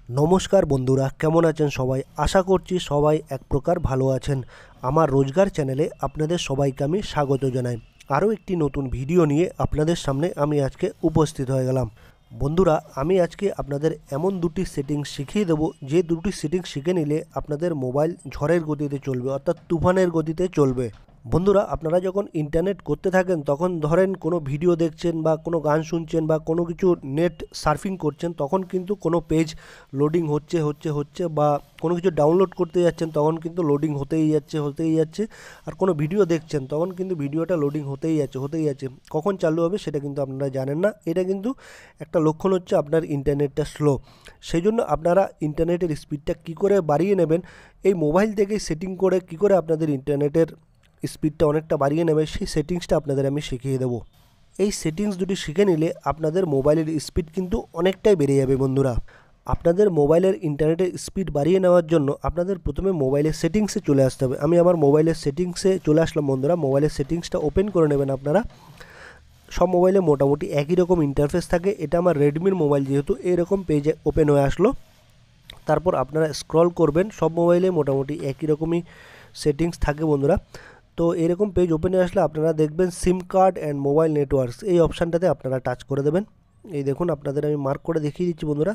নমস্কার বন্ধুরা, কেমন আছেন সবাই? আশা করছি সবাই এক প্রকার ভালো আছেন। আমার রোজগার চ্যানেলে আপনাদের সবাইকে আমি স্বাগত জানাই। আরও একটি নতুন ভিডিও নিয়ে আপনাদের সামনে আমি আজকে উপস্থিত হয়ে গেলাম। বন্ধুরা, আমি আজকে আপনাদের এমন দুটি সেটিংস শিখিয়ে দেবো, যে দুটি সেটিংস শিখে নিলে আপনাদের মোবাইল ঝড়ের গতিতে চলবে, অর্থাৎ তুফানের গতিতে চলবে। বন্ধুরা, আপনারা যখন ইন্টারনেট করতে থাকেন, তখন ধরেন কোনো ভিডিও দেখছেন বা কোনো গান শুনছেন বা কোনো কিছু নেট সার্ফিং করছেন, তখন কিন্তু কোনো পেজ লোডিং হচ্ছে বা কোনো কিছু ডাউনলোড করতে যাচ্ছেন, তখন কিন্তু লোডিং হতেই যাচ্ছে। আর কোনো ভিডিও দেখছেন, তখন কিন্তু ভিডিওটা লোডিং হতেই যাচ্ছে। কখন চালু হবে সেটা কিন্তু আপনারা জানেন না। এটা কিন্তু একটা লক্ষণ হচ্ছে আপনার ইন্টারনেটটা স্লো। সেই জন্য আপনারা ইন্টারনেটের স্পিডটা কী করে বাড়িয়ে নেবেন, এই মোবাইল থেকে সেটিং করে কী করে আপনাদের ইন্টারনেটের স্পিডটা অনেকটা বাড়িয়ে নেবে, সেই সেটিংসটা আপনাদের আমি শিখিয়ে দেবো। এই সেটিংস দুটি শিখে নিলে আপনাদের মোবাইলের স্পিড কিন্তু অনেকটাই বেড়ে যাবে। বন্ধুরা, আপনাদের মোবাইলের ইন্টারনেটের স্পিড বাড়িয়ে নেওয়ার জন্য আপনাদের প্রথমে মোবাইলের সেটিংসে চলে আসতে হবে। আমি আমার মোবাইলের সেটিংসে চলে আসলাম। বন্ধুরা, মোবাইলের সেটিংসটা ওপেন করে নেবেন আপনারা। সব মোবাইলে মোটামুটি একই রকম ইন্টারফেস থাকে। এটা আমার রেডমির মোবাইল, যেহেতু এরকম পেজে ওপেন হয়ে আসলো। তারপর আপনারা স্ক্রল করবেন, সব মোবাইলে মোটামুটি একই রকমই সেটিংস থাকে। বন্ধুরা, তো এরকম পেজ ওপেনে আসলে আপনারা দেখবেন সিম কার্ড অ্যান্ড মোবাইল নেটওয়ার্কস, এই অপশানটাতে আপনারা টাচ করে দেবেন। এই দেখুন, আপনাদের আমি মার্ক করে দেখিয়ে দিচ্ছি। বন্ধুরা,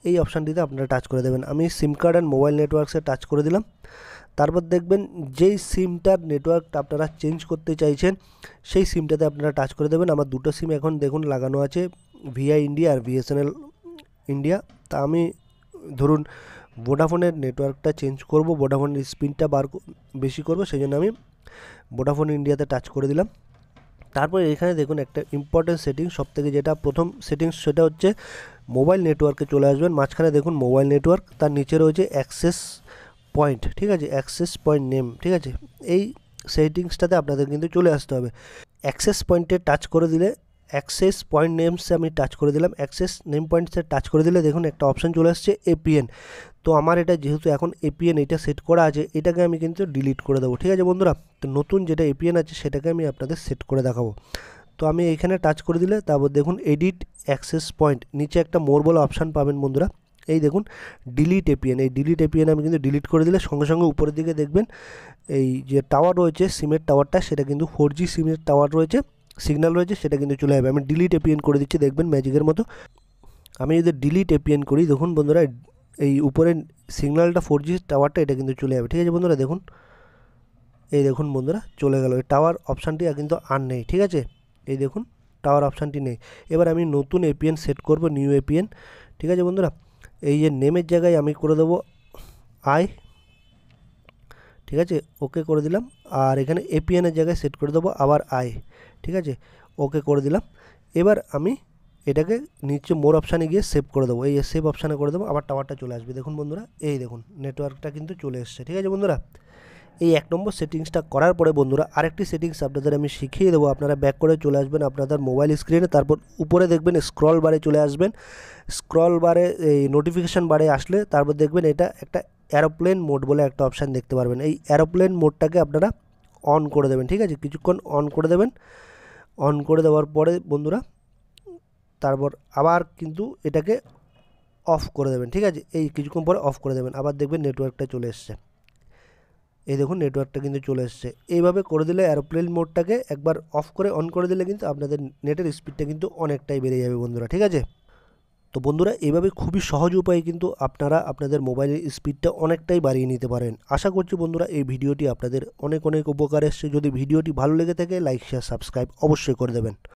এই অপশানটিতে আপনারা টাচ করে দেবেন। আমি সিম কার্ড অ্যান্ড মোবাইল নেটওয়ার্কসে টাচ করে দিলাম। তারপর দেখবেন যেই সিমটার নেটওয়ার্কটা আপনারা চেঞ্জ করতে চাইছেন, সেই সিমটাতে আপনারা টাচ করে দেবেন। আমার দুটো সিম এখন দেখুন লাগানো আছে, ভিআই ইন্ডিয়া আর বিএসএনএল ইন্ডিয়া। তা আমি ধরুন ভোডাফোনের নেটওয়ার্কটা চেঞ্জ করব, ভোডাফোনের স্পিডটা বেশি করব, সেই জন্য আমি ভোডাফোন ইন্ডিয়াতে টাচ করে দিলাম। তারপর এখানে দেখুন একটা ইম্পর্টেন্ট সেটিংস, সবথেকে যেটা প্রথম সেটিংস, সেটা হচ্ছে মোবাইল নেটওয়ার্কে চলে আসবেন। মাঝখানে দেখুন মোবাইল নেটওয়ার্ক, তার নিচে রয়েছে অ্যাক্সেস পয়েন্ট, ঠিক আছে, অ্যাক্সেস পয়েন্ট নেম, ঠিক আছে। এই সেটিংসটাতে আপনাদের কিন্তু চলে আসতে হবে। অ্যাক্সেস পয়েন্টে টাচ করে দিলে, অ্যাক্সেস পয়েন্ট নেমসে আমি টাচ করে দিলাম। অ্যাক্সেস নেম পয়েন্টসে টাচ করে দিলে দেখুন একটা অপশান চলে আসছে এপিএন। তো আমার এটা যেহেতু এখন এপিএন এটা সেট করা আছে, এটাকে আমি কিন্তু ডিলিট করে দেবো, ঠিক আছে বন্ধুরা। তো নতুন যেটা এপিএন আছে সেটাকে আমি আপনাদের সেট করে দেখাবো। তো আমি এখানে টাচ করে দিলে তারপর দেখুন এডিট অ্যাক্সেস পয়েন্ট, নিচে একটা মোর বলে অপশান পাবেন। বন্ধুরা, এই দেখুন ডিলিট এপিএন, এই ডিলিট এপিএন আমি কিন্তু ডিলিট করে দিলে সঙ্গে সঙ্গে উপরের দিকে দেখবেন এই যে টাওয়ার রয়েছে সিমের টাওয়ারটা, সেটা কিন্তু 4G সিমের টাওয়ার রয়েছে, সিগন্যাল রয়েছে, সেটা কিন্তু চলে যাবে। আমি ডিলিট এপিএন করে দিচ্ছি, দেখবেন ম্যাজিকের মতো। আমি যদি ডিলিট এপিএন করি, দেখুন বন্ধুরা, এই উপরে সিগন্যালটা 4G টাওয়ারটা এটা কিন্তু চলে যাবে, ঠিক আছে বন্ধুরা। দেখুন, এই দেখুন বন্ধুরা চলে গেল। এই টাওয়ার অপশানটি কিন্তু আর নেই, ঠিক আছে। এই দেখুন টাওয়ার অপশানটি নেই। এবার আমি নতুন এপিএন সেট করব, নিউ এপিএন, ঠিক আছে বন্ধুরা। এই যে নেমের জায়গায় আমি করে দেবো আই, ঠিক আছে, ওকে করে দিলাম। আর এখানে এপিএনের জায়গায় সেট করে দেবো আবার আই, ঠিক আছে, ওকে করে দিলাম। এবার আমি এটাকে নিচে মোর অপশানে গিয়ে সেভ করে দেবো, এই সেভ অপশানে করে দেবো, আবার টাওয়ারটা চলে আসবে। দেখুন বন্ধুরা, এই দেখুন নেটওয়ার্কটা কিন্তু চলে এসছে, ঠিক আছে বন্ধুরা। এই 1 নম্বর সেটিংসটা করার পরে বন্ধুরা আরেকটি সেটিংস আপনাদের আমি শিখিয়ে দেবো। আপনারা ব্যাক করে চলে আসবেন আপনাদের মোবাইল স্ক্রিনে, তারপর উপরে দেখবেন স্ক্রল বারে চলে আসবেন। স্ক্রল বারে এই নোটিফিকেশান বারে আসলে তারপর দেখবেন এটা একটা এরোপ্লেন মোড বলে একটা অপশান দেখতে পারবেন। এই এরোপ্লেন মোডটাকে আপনারা অন করে দেবেন, ঠিক আছে, কিছুক্ষণ অন করে দেবেন। অন করে দেওয়ার পরে বন্ধুরা তারপর আবার কিন্তু এটাকে অফ করে দেবেন, ঠিক আছে। এই কিছুক্ষণ পরে অফ করে দেবেন, আবার দেখবেন নেটওয়ার্কটা চলে এসছে। এই দেখুন নেটওয়ার্কটা কিন্তু চলে এসছে। এইভাবে করে দিলে এরোপ্লেন মোডটাকে একবার অফ করে অন করে দিলে কিন্তু আপনাদের নেটের স্পিডটা কিন্তু অনেকটাই বেড়ে যাবে বন্ধুরা, ঠিক আছে। তো বন্ধুরা, এইভাবে খুবই সহজ উপায়ে কিন্তু আপনারা আপনাদের মোবাইলের স্পিডটা অনেকটাই বাড়িয়ে নিতে পারেন। আশা করছি বন্ধুরা এই ভিডিওটি আপনাদের অনেক অনেক উপকার এসছে। যদি ভিডিওটি ভালো লেগে থাকে লাইক শেয়ার সাবস্ক্রাইব অবশ্যই করে দেবেন।